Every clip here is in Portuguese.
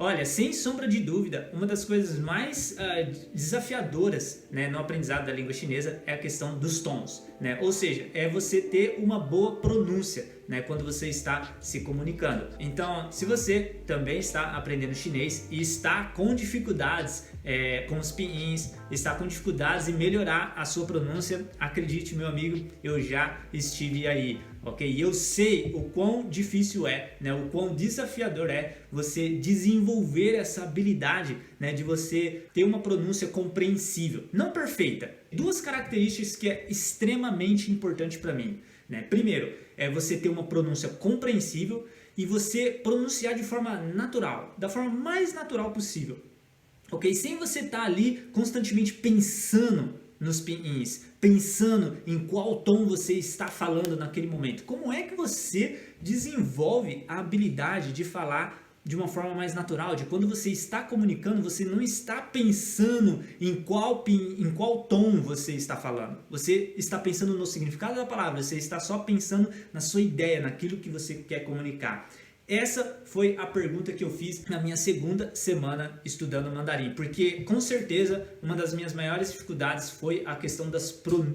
Olha, sem sombra de dúvida, uma das coisas mais desafiadoras, né, no aprendizado da língua chinesa é a questão dos tons, né? Ou seja, é você ter uma boa pronúncia, né, quando você está se comunicando. Então, se você também está aprendendo chinês e está com dificuldades com os pinyin, está com dificuldades em melhorar a sua pronúncia, acredite, meu amigo, eu já estive aí, ok? E eu sei o quão difícil é, né, o quão desafiador é você desenvolver essa habilidade, né, de você ter uma pronúncia compreensível, não perfeita. Duas características que é extremamente importante para mim, né? Primeiro, é você ter uma pronúncia compreensível e você pronunciar de forma natural, da forma mais natural possível. Ok? Sem você estar ali constantemente pensando nos pinhins, pensando em qual tom você está falando naquele momento. Como é que você desenvolve a habilidade de falar de uma forma mais natural, de quando você está comunicando, você não está pensando em qual tom você está falando. Você está pensando no significado da palavra, você está só pensando na sua ideia, naquilo que você quer comunicar. Essa foi a pergunta que eu fiz na minha segunda semana estudando mandarim, porque com certeza uma das minhas maiores dificuldades foi a questão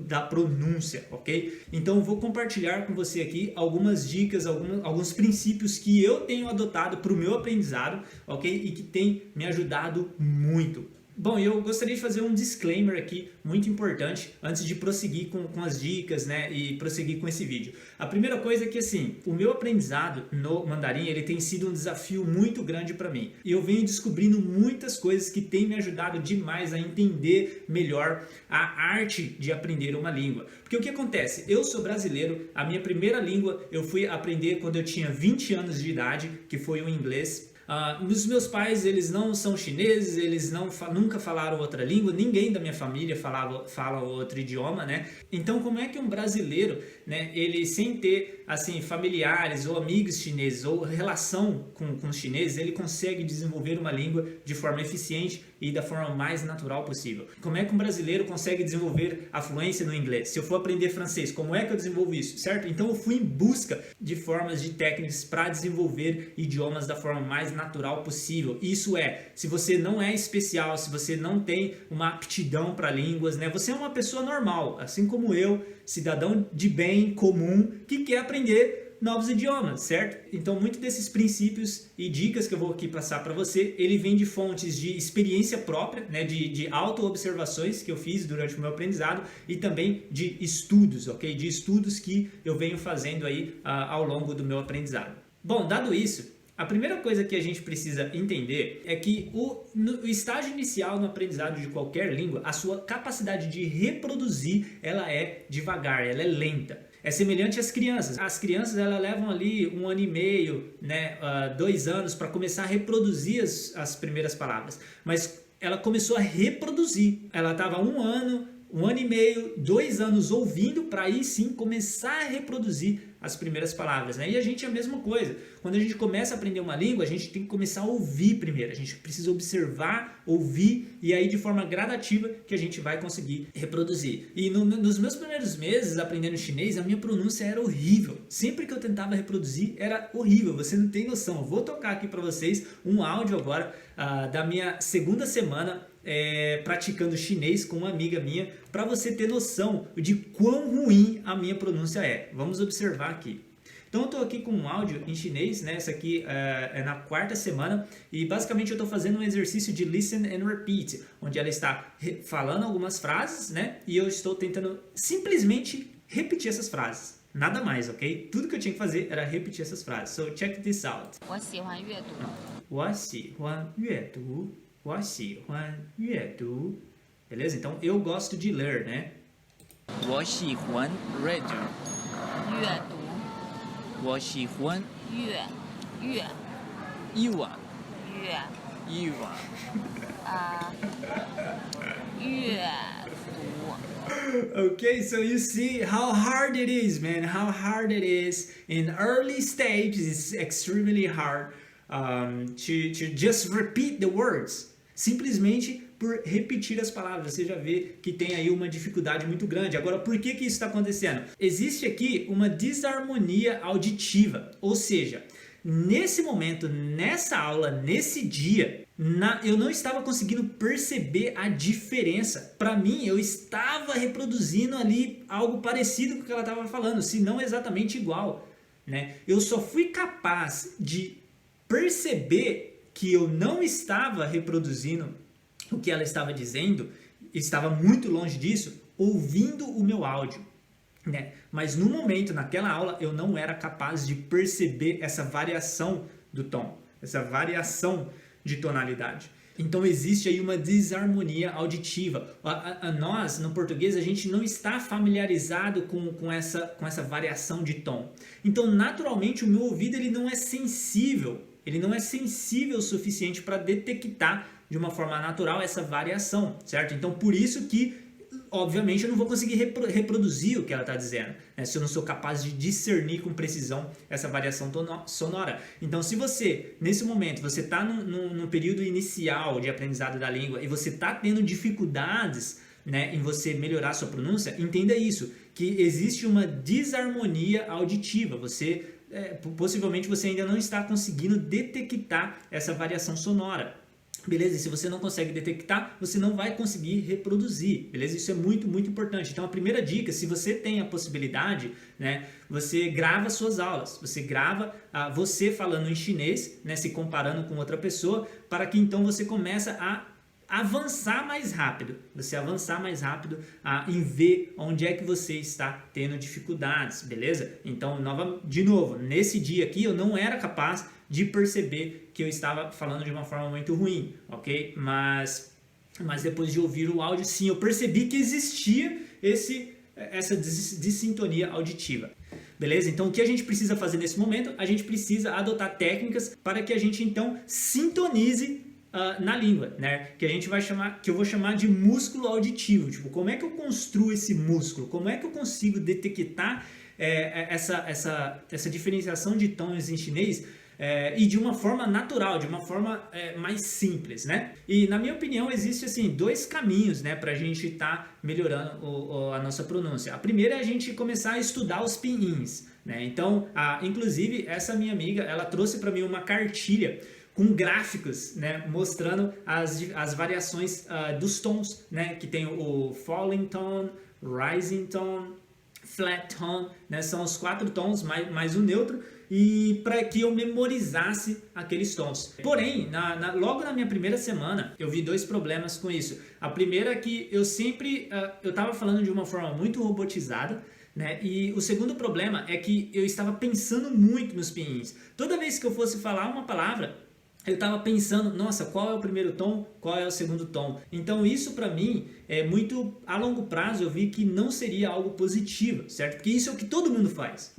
da pronúncia, ok? Então eu vou compartilhar com você aqui algumas dicas, alguns princípios que eu tenho adotado para o meu aprendizado, ok? E que tem me ajudado muito. Bom, eu gostaria de fazer um disclaimer aqui muito importante antes de prosseguir com as dicas, né, e prosseguir com esse vídeo. A primeira coisa é que assim, o meu aprendizado no mandarim ele tem sido um desafio muito grande para mim. E eu venho descobrindo muitas coisas que têm me ajudado demais a entender melhor a arte de aprender uma língua. Porque o que acontece? Eu sou brasileiro, a minha primeira língua eu fui aprender quando eu tinha 20 anos de idade, que foi o inglês. Os meus pais, eles não são chineses, eles nunca falaram outra língua, ninguém da minha família fala outro idioma, né? Então, como é que um brasileiro, né, ele sem ter, assim, familiares ou amigos chineses ou relação com os chineses, ele consegue desenvolver uma língua de forma eficiente e da forma mais natural possível? Como é que um brasileiro consegue desenvolver a fluência no inglês? Se eu for aprender francês, como é que eu desenvolvo isso, certo? Então, eu fui em busca de formas, de técnicas para desenvolver idiomas da forma mais natural possível. Isso é, se você não é especial, se você não tem uma aptidão para línguas, né? Você é uma pessoa normal, assim como eu, cidadão de bem, comum, que quer aprender novos idiomas, certo? Então, muitos desses princípios e dicas que eu vou aqui passar para você, ele vem de fontes de experiência própria, né? De auto-observações que eu fiz durante o meu aprendizado e também de estudos, ok? De estudos que eu venho fazendo aí ao longo do meu aprendizado. Bom, dado isso, a primeira coisa que a gente precisa entender é que no estágio inicial no aprendizado de qualquer língua, a sua capacidade de reproduzir, ela é devagar, ela é lenta. É semelhante às crianças. As crianças, elas levam ali 1 ano e meio, né, 2 anos para começar a reproduzir as primeiras palavras. Mas ela começou a reproduzir. Ela estava 1 ano, 1 ano e meio, 2 anos ouvindo para aí sim começar a reproduzir as primeiras palavras, né? E a gente é a mesma coisa. Quando a gente começa a aprender uma língua, a gente tem que começar a ouvir primeiro. A gente precisa observar, ouvir e aí de forma gradativa que a gente vai conseguir reproduzir. E nos meus primeiros meses aprendendo chinês, a minha pronúncia era horrível. Sempre que eu tentava reproduzir, era horrível. Você não tem noção. Eu vou tocar aqui para vocês um áudio agora da minha segunda semana praticando chinês com uma amiga minha, para você ter noção de quão ruim a minha pronúncia é. Vamos observar aqui. Então eu estou aqui com um áudio em chinês, né? Essa aqui é na 4ª semana e basicamente eu estou fazendo um exercício de listen and repeat, onde ela está falando algumas frases, né? E eu estou tentando simplesmente repetir essas frases. Nada mais, ok? Tudo que eu tinha que fazer era repetir essas frases. So check this out. 我喜欢阅读。我喜欢阅读。我喜欢阅读. Beleza? Então eu gosto de ler, né? 我喜欢阅读。阅读。我喜欢阅阅阅读。Okay, so you see how hard it is, man. How hard it is. In early stages, it's extremely hard to just repeat the words. Simplesmente por repetir as palavras, você já vê que tem aí uma dificuldade muito grande. Agora, por que isso está acontecendo? Existe aqui uma desarmonia auditiva, ou seja, Nesse momento, nessa aula, nesse dia, eu não estava conseguindo perceber a diferença. Para mim, eu estava reproduzindo ali algo parecido com o que ela estava falando, se não exatamente igual, né? Eu só fui capaz de perceber que eu não estava reproduzindo o que ela estava dizendo, estava muito longe disso, ouvindo o meu áudio, né? Mas no momento, naquela aula, eu não era capaz de perceber essa variação do tom, essa variação de tonalidade. Então existe aí uma desarmonia auditiva. Nós, no português, a gente não está familiarizado com essa variação de tom. Então, naturalmente, o meu ouvido ele não é sensível. Ele não é sensível o suficiente para detectar de uma forma natural essa variação, certo? Então, por isso que, obviamente, eu não vou conseguir reproduzir o que ela está dizendo, né? Se eu não sou capaz de discernir com precisão essa variação sonora. Então, se você, nesse momento, você está num período inicial de aprendizado da língua e você está tendo dificuldades, né, em você melhorar a sua pronúncia, entenda isso, que existe uma desarmonia auditiva. Possivelmente você ainda não está conseguindo detectar essa variação sonora. Beleza? E se você não consegue detectar, você não vai conseguir reproduzir, beleza? Isso é muito, muito importante. Então, a primeira dica, se você tem a possibilidade, né, você grava suas aulas. Você grava você falando em chinês, né, se comparando com outra pessoa, para que então você comece a avançar mais rápido. Você avançar mais rápido em ver onde é que você está tendo dificuldades, beleza? Então, de novo, nesse dia aqui eu não era capaz de perceber que eu estava falando de uma forma muito ruim, ok? Mas depois de ouvir o áudio, sim, eu percebi que existia essa dissintonia auditiva. Beleza? Então, o que a gente precisa fazer nesse momento? A gente precisa adotar técnicas para que a gente, então, sintonize na língua, né? Que eu vou chamar de músculo auditivo. Tipo, como é que eu construo esse músculo? Como é que eu consigo detectar essa diferenciação de tons em chinês e de uma forma natural, de uma forma mais simples, né? E na minha opinião existe assim dois caminhos, né, para a gente estar melhorando a nossa pronúncia. A primeira é a gente começar a estudar os pinyin, né? Então, inclusive essa minha amiga, ela trouxe para mim uma cartilha com gráficos, né, mostrando as variações dos tons, né, que tem o falling tone, rising tone, flat tone, né, são os 4 tons mais o neutro, e para que eu memorizasse aqueles tons. Porém, logo na minha primeira semana, eu vi 2 problemas com isso. A primeira é que eu estava falando de uma forma muito robotizada, né? E o segundo problema é que eu estava pensando muito nos pinyin. Toda vez que eu fosse falar uma palavra, eu estava pensando, nossa, qual é o primeiro tom, qual é o segundo tom? Então isso para mim é muito, a longo prazo eu vi que não seria algo positivo, certo? Porque isso é o que todo mundo faz,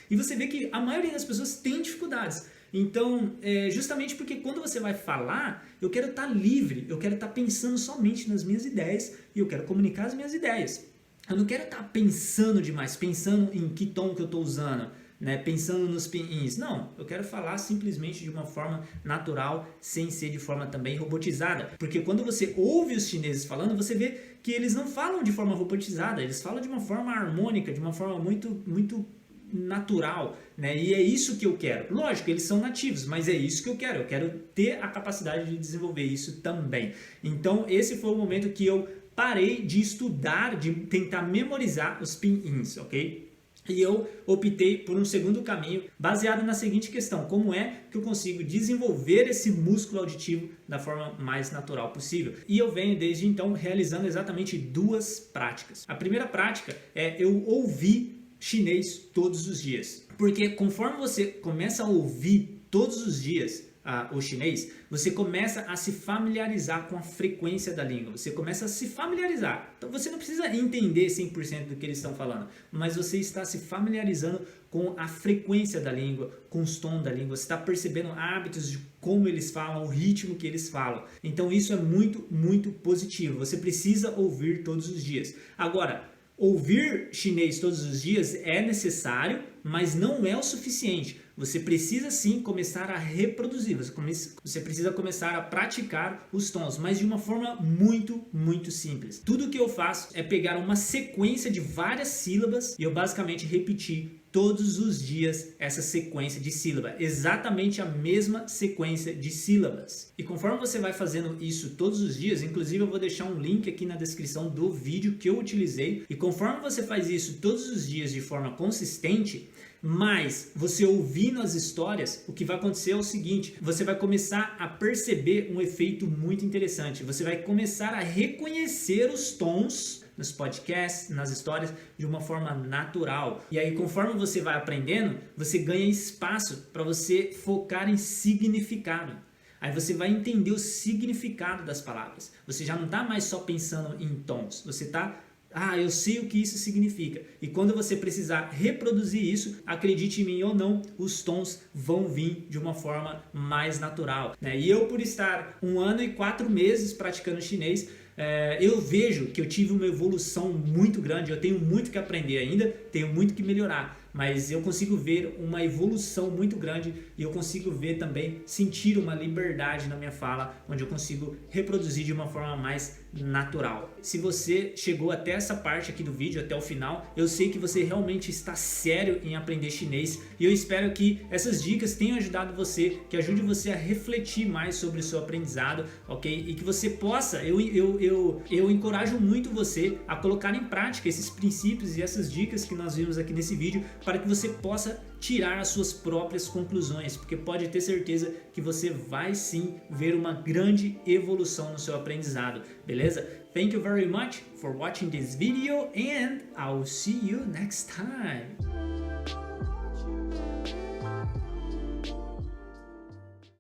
E você vê que a maioria das pessoas tem dificuldades. Então, justamente porque quando você vai falar, eu quero estar livre, eu quero estar pensando somente nas minhas ideias e eu quero comunicar as minhas ideias. Eu não quero estar pensando demais, pensando em que tom que eu estou usando, né, pensando nos pinyin. Não, eu quero falar simplesmente de uma forma natural, sem ser de forma também robotizada. Porque quando você ouve os chineses falando, você vê que eles não falam de forma robotizada, eles falam de uma forma harmônica, de uma forma muito, muito natural, né? E é isso que eu quero. Lógico, eles são nativos, mas é isso que eu quero ter a capacidade de desenvolver isso também. Então, esse foi o momento que eu parei de estudar, de tentar memorizar os pinyin, ok? E eu optei por um segundo caminho baseado na seguinte questão: como é que eu consigo desenvolver esse músculo auditivo da forma mais natural possível? E eu venho desde então realizando exatamente 2 práticas. A primeira prática é eu ouvir chinês todos os dias. Porque conforme você começa a ouvir todos os dias o chinês, você começa a se familiarizar com a frequência da língua, você começa a se familiarizar. Então você não precisa entender 100% do que eles estão falando, mas você está se familiarizando com a frequência da língua, com os tons da língua, você está percebendo hábitos de como eles falam, o ritmo que eles falam. Então isso é muito, muito positivo. Você precisa ouvir todos os dias. Agora, ouvir chinês todos os dias é necessário, mas não é o suficiente. Você precisa sim começar a reproduzir, você precisa começar a praticar os tons, mas de uma forma muito simples. Tudo que eu faço é pegar uma sequência de várias sílabas e eu basicamente repetir todos os dias essa sequência de sílaba, exatamente a mesma sequência de sílabas. E conforme você vai fazendo isso todos os dias, inclusive eu vou deixar um link aqui na descrição do vídeo que eu utilizei, e conforme você faz isso todos os dias de forma consistente, mas você ouvindo as histórias, o que vai acontecer é o seguinte, você vai começar a perceber um efeito muito interessante, você vai começar a reconhecer os tons nos podcasts, nas histórias, de uma forma natural. E aí, conforme você vai aprendendo, você ganha espaço para você focar em significado. Aí você vai entender o significado das palavras. Você já não está mais só pensando em tons, você está... eu sei o que isso significa. E quando você precisar reproduzir isso, acredite em mim ou não, os tons vão vir de uma forma mais natural, né? E eu, por estar 1 ano e 4 meses praticando chinês, eu vejo que eu tive uma evolução muito grande. Eu tenho muito que aprender ainda, tenho muito que melhorar, mas eu consigo ver uma evolução muito grande e eu consigo ver também, sentir uma liberdade na minha fala, onde eu consigo reproduzir de uma forma mais natural. Se você chegou até essa parte aqui do vídeo, até o final, eu sei que você realmente está sério em aprender chinês e eu espero que essas dicas tenham ajudado você, que ajude você a refletir mais sobre o seu aprendizado, ok? E que você possa, eu encorajo muito você a colocar em prática esses princípios e essas dicas que nós vimos aqui nesse vídeo, para que você possa tirar as suas próprias conclusões, porque pode ter certeza que você vai sim ver uma grande evolução no seu aprendizado, beleza? Thank you very much for watching this video and I'll see you next time.